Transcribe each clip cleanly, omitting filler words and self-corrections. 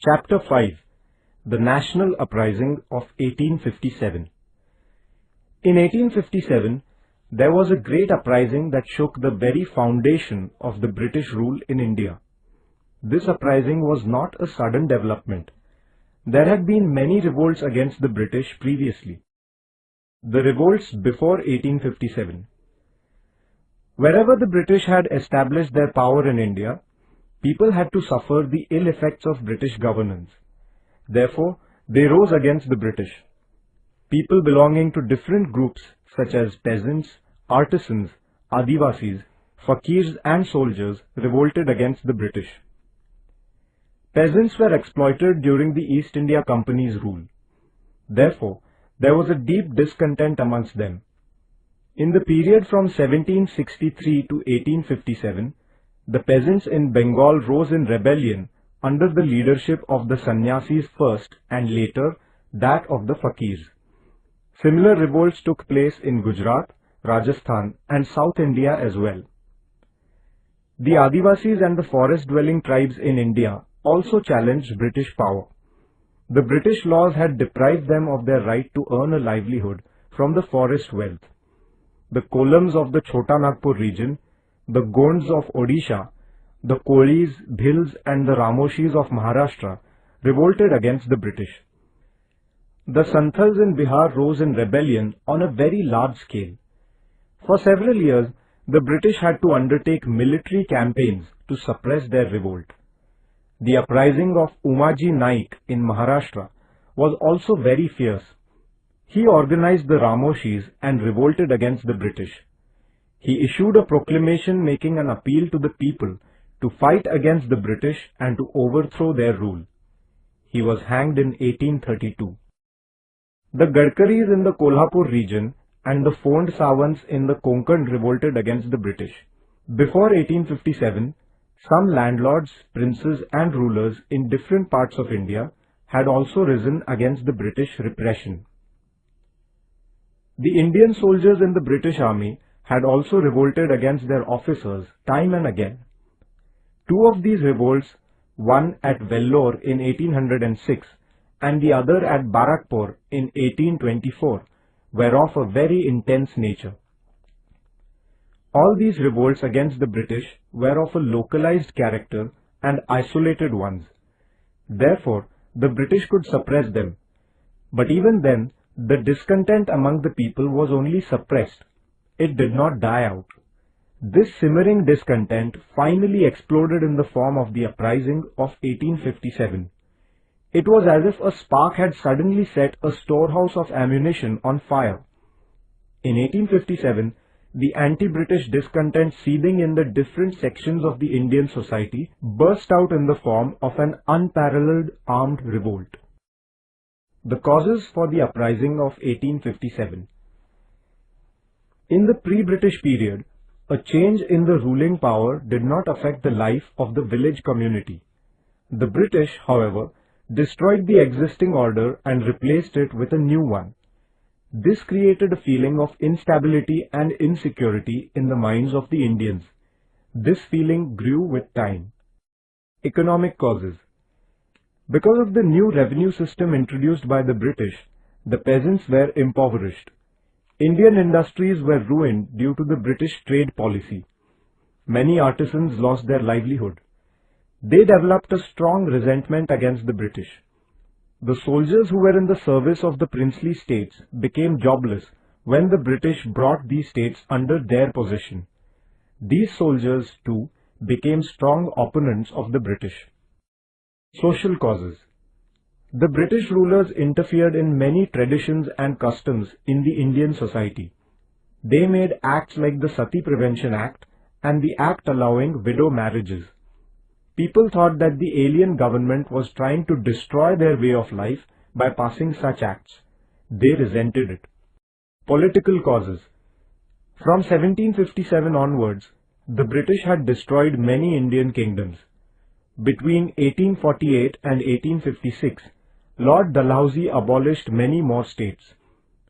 Chapter 5. The National Uprising of 1857. In 1857, there was a great uprising that shook the very foundation of the British rule in India. This uprising was not a sudden development. There had been many revolts against the British previously. The revolts before 1857. Wherever the British had established their power in India, people had to suffer the ill effects of British governance. Therefore, they rose against the British. People belonging to different groups such as peasants, artisans, Adivasis, fakirs and soldiers revolted against the British. Peasants were exploited during the East India Company's rule. Therefore, there was a deep discontent amongst them. In the period from 1763 to 1857, the peasants in Bengal rose in rebellion under the leadership of the sannyasis first and later that of the fakirs. Similar revolts took place in Gujarat, Rajasthan and South India as well. The Adivasis and the forest-dwelling tribes in India also challenged British power. The British laws had deprived them of their right to earn a livelihood from the forest wealth. The Kolams of the Chota Nagpur region, the Gonds of Odisha, the Kolis, Bhils and the Ramoshis of Maharashtra revolted against the British. The Santhals in Bihar rose in rebellion on a very large scale. For several years, the British had to undertake military campaigns to suppress their revolt. The uprising of Umaji Naik in Maharashtra was also very fierce. He organized the Ramoshis and revolted against the British. He issued a proclamation making an appeal to the people to fight against the British and to overthrow their rule. He was hanged in 1832. The Gadkaris in the Kolhapur region and the Phond Sawants in the Konkan revolted against the British. Before 1857, some landlords, princes and rulers in different parts of India had also risen against the British repression. The Indian soldiers in the British Army had also revolted against their officers time and again. Two of these revolts, one at Vellore in 1806 and the other at Barakpur in 1824, were of a very intense nature. All these revolts against the British were of a localized character and isolated ones. Therefore, the British could suppress them. But even then, the discontent among the people was only suppressed. It did not die out. This simmering discontent finally exploded in the form of the uprising of 1857. It was as if a spark had suddenly set a storehouse of ammunition on fire. In 1857, the anti-British discontent seething in the different sections of the Indian society burst out in the form of an unparalleled armed revolt. The causes for the uprising of 1857. In the pre-British period, a change in the ruling power did not affect the life of the village community. The British, however, destroyed the existing order and replaced it with a new one. This created a feeling of instability and insecurity in the minds of the Indians. This feeling grew with time. Economic causes. Because of the new revenue system introduced by the British, the peasants were impoverished. Indian industries were ruined due to the British trade policy. Many artisans lost their livelihood. They developed a strong resentment against the British. The soldiers who were in the service of the princely states became jobless when the British brought these states under their possession. These soldiers, too, became strong opponents of the British. Social causes. The British rulers interfered in many traditions and customs in the Indian society. They made acts like the Sati Prevention Act and the act allowing widow marriages. People thought that the alien government was trying to destroy their way of life by passing such acts. They resented it. Political causes. From 1757 onwards, the British had destroyed many Indian kingdoms. Between 1848 and 1856, Lord Dalhousie abolished many more states.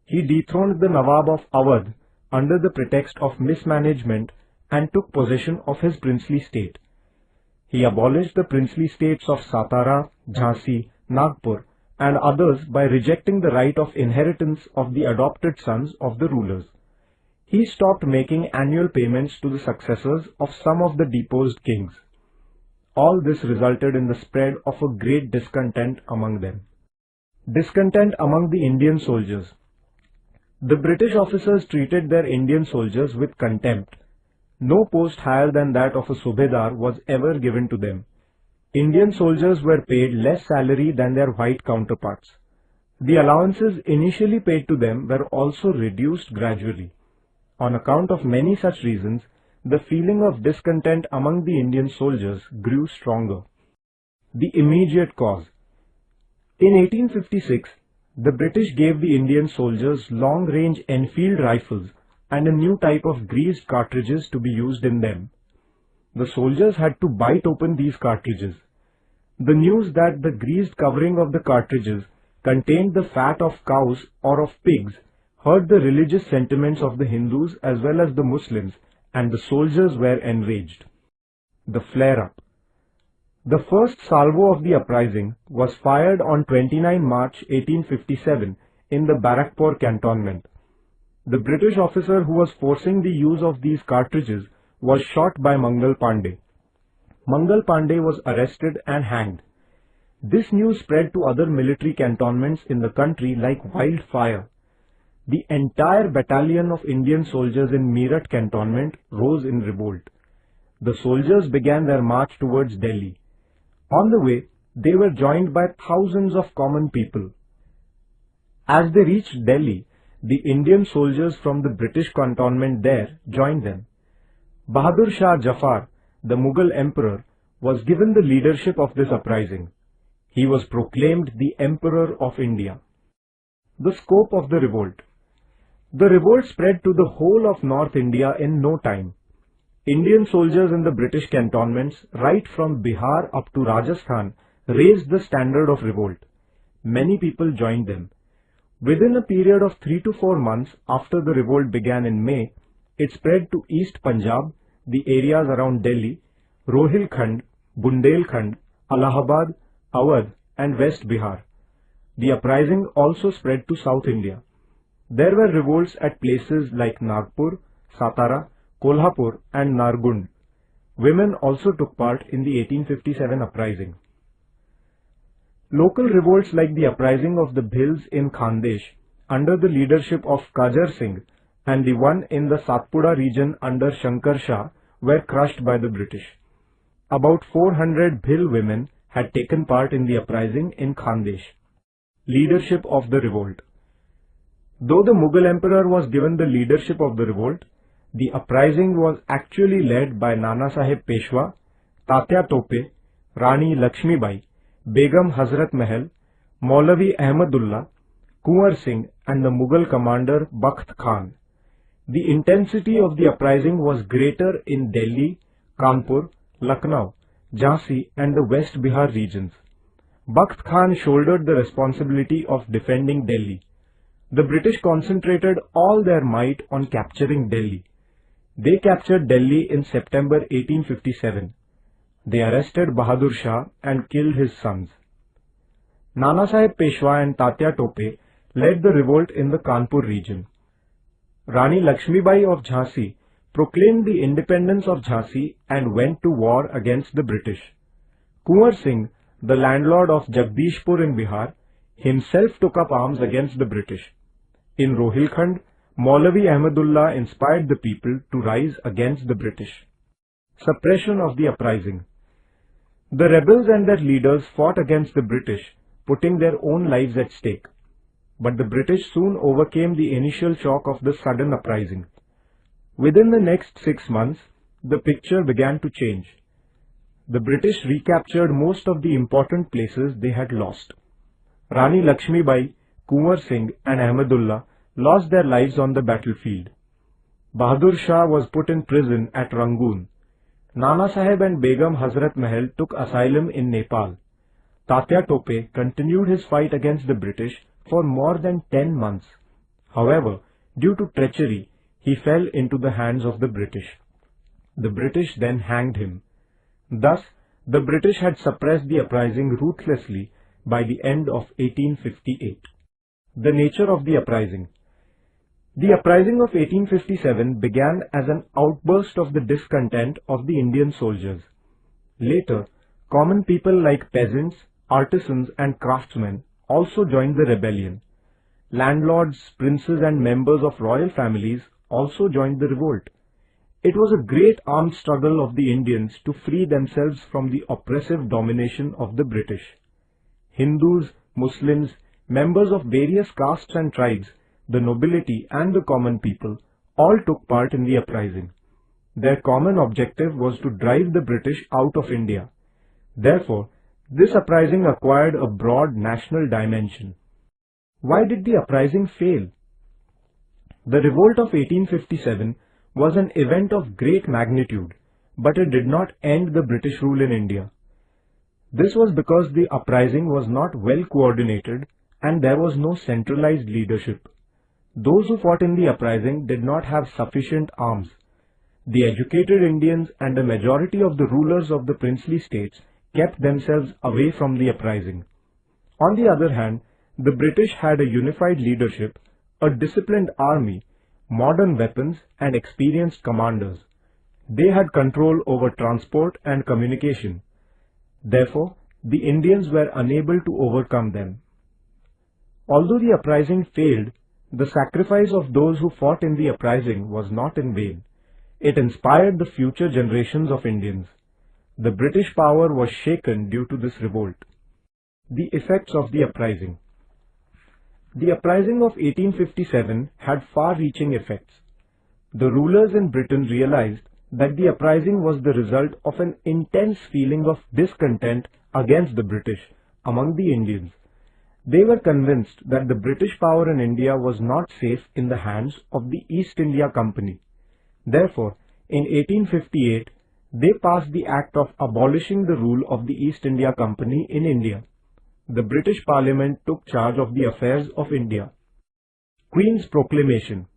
He dethroned the Nawab of Awadh under the pretext of mismanagement and took possession of his princely state. He abolished the princely states of Satara, Jhansi, Nagpur, and others by rejecting the right of inheritance of the adopted sons of the rulers. He stopped making annual payments to the successors of some of the deposed kings. All this resulted in the spread of a great discontent among them. Discontent among the Indian soldiers. The British officers treated their Indian soldiers with contempt. No post higher than that of a subedar was ever given to them. Indian soldiers were paid less salary than their white counterparts. The allowances initially paid to them were also reduced gradually. On account of many such reasons, the feeling of discontent among the Indian soldiers grew stronger. The immediate cause. In 1856, the British gave the Indian soldiers long-range Enfield rifles and a new type of greased cartridges to be used in them. The soldiers had to bite open these cartridges. The news that the greased covering of the cartridges contained the fat of cows or of pigs hurt the religious sentiments of the Hindus as well as the Muslims, and the soldiers were enraged. The flare-up. The first salvo of the uprising was fired on 29 March 1857 in the Barakpur cantonment. The British officer who was forcing the use of these cartridges was shot by Mangal Pandey. Mangal Pandey was arrested and hanged. This news spread to other military cantonments in the country like wildfire. The entire battalion of Indian soldiers in Meerut cantonment rose in revolt. The soldiers began their march towards Delhi. On the way, they were joined by thousands of common people. As they reached Delhi, the Indian soldiers from the British cantonment there joined them. Bahadur Shah Jafar, the Mughal emperor, was given the leadership of this uprising. He was proclaimed the Emperor of India. The scope of the revolt. The revolt spread to the whole of North India in no time. Indian soldiers in the British cantonments, right from Bihar up to Rajasthan, raised the standard of revolt. Many people joined them. Within a period of 3 to 4 months after the revolt began in May, it spread to East Punjab, the areas around Delhi, Rohilkhand, Bundelkhand, Allahabad, Awadh, and West Bihar. The uprising also spread to South India. There were revolts at places like Nagpur, Satara, Kolhapur, and Nargund. Women also took part in the 1857 uprising. Local revolts like the uprising of the Bhils in Khandesh under the leadership of Kajar Singh and the one in the Satpura region under Shankar Shah were crushed by the British. About 400 Bhil women had taken part in the uprising in Khandesh. Leadership of the revolt. Though the Mughal emperor was given the leadership of the revolt, the uprising was actually led by Nana Sahib Peshwa, Tatya Tope, Rani Lakshmibai, Begum Hazrat Mahal, Maulavi Ahmadullah, Kunwar Singh, and the Mughal commander Bakht Khan. The intensity of the uprising was greater in Delhi, Kanpur, Lucknow, Jhansi, and the West Bihar regions. Bakht Khan shouldered the responsibility of defending Delhi. The British concentrated all their might on capturing Delhi. They captured Delhi in September 1857. They arrested Bahadur Shah and killed his sons. Nana Sahib Peshwa and Tatya Tope led the revolt in the Kanpur region. Rani Lakshmibai of Jhansi proclaimed the independence of Jhansi and went to war against the British. Kunwar Singh, the landlord of Jagdishpur in Bihar, himself took up arms against the British. In Rohilkhand, Maulavi Ahmadullah inspired the people to rise against the British. Suppression of the uprising. The rebels and their leaders fought against the British, putting their own lives at stake. But the British soon overcame the initial shock of the sudden uprising. Within the next 6 months, the picture began to change. The British recaptured most of the important places they had lost. Rani Lakshmibai, Kunwar Singh, and Ahmadullah lost their lives on the battlefield. Bahadur Shah was put in prison at Rangoon. Nana Sahib and Begum Hazrat Mahal took asylum in Nepal. Tatya Tope continued his fight against the British for more than 10 months. However, due to treachery, he fell into the hands of the British. The British then hanged him. Thus, The British had suppressed the uprising ruthlessly by the end of 1858. The nature of the uprising. The uprising of 1857 began as an outburst of the discontent of the Indian soldiers. Later, common people like peasants, artisans and craftsmen also joined the rebellion. Landlords, princes and members of royal families also joined the revolt. It was a great armed struggle of the Indians to free themselves from the oppressive domination of the British. Hindus, Muslims, members of various castes and tribes, the nobility and the common people all took part in the uprising. Their common objective was to drive the British out of India. Therefore, this uprising acquired a broad national dimension. Why did the uprising fail? The revolt of 1857 was an event of great magnitude, but it did not end the British rule in India. This was because the uprising was not well coordinated and there was no centralized leadership. Those who fought in the uprising did not have sufficient arms. The educated Indians and a majority of the rulers of the princely states kept themselves away from the uprising. On the other hand, the British had a unified leadership, a disciplined army, modern weapons and experienced commanders. They had control over transport and communication. Therefore, the Indians were unable to overcome them. Although the uprising failed, the sacrifice of those who fought in the uprising was not in vain. It inspired the future generations of Indians. The British power was shaken due to this revolt. The effects of the uprising. The uprising of 1857 had far-reaching effects. The rulers in Britain realized that the uprising was the result of an intense feeling of discontent against the British among the Indians. They were convinced that the British power in India was not safe in the hands of the East India Company. Therefore, in 1858, they passed the Act of abolishing the rule of the East India Company in India. The British Parliament took charge of the affairs of India. Queen's Proclamation.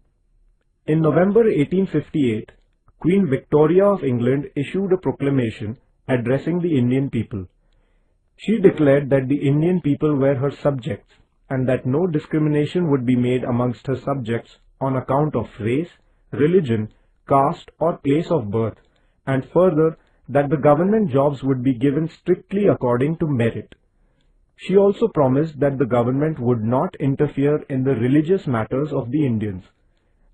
In November 1858, Queen Victoria of England issued a proclamation addressing the Indian people. She declared that the Indian people were her subjects and that no discrimination would be made amongst her subjects on account of race, religion, caste or place of birth, and further that the government jobs would be given strictly according to merit. She also promised that the government would not interfere in the religious matters of the Indians.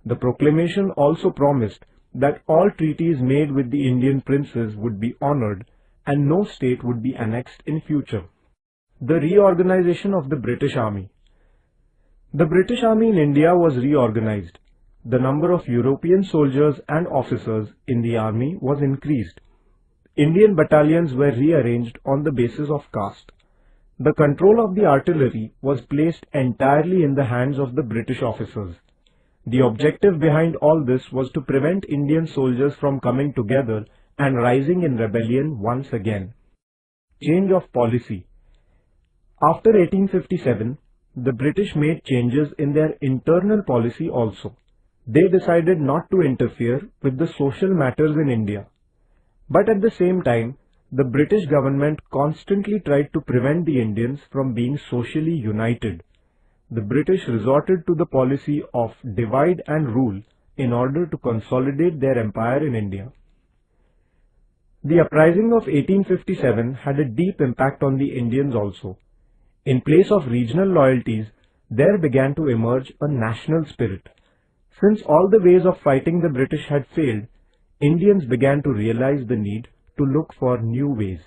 The proclamation also promised that all treaties made with the Indian princes would be honored and no state would be annexed in future. The reorganization of the British Army. The British Army in India was reorganized. The number of European soldiers and officers in the army was increased. Indian battalions were rearranged on the basis of caste. The control of the artillery was placed entirely in the hands of the British officers. The objective behind all this was to prevent Indian soldiers from coming together and rising in rebellion once again. Change of policy. After 1857, the British made changes in their internal policy also. They decided not to interfere with the social matters in India. But at the same time, the British government constantly tried to prevent the Indians from being socially united. The British resorted to the policy of divide and rule in order to consolidate their empire in India. The uprising of 1857 had a deep impact on the Indians also. In place of regional loyalties, there began to emerge a national spirit. Since all the ways of fighting the British had failed, Indians began to realize the need to look for new ways.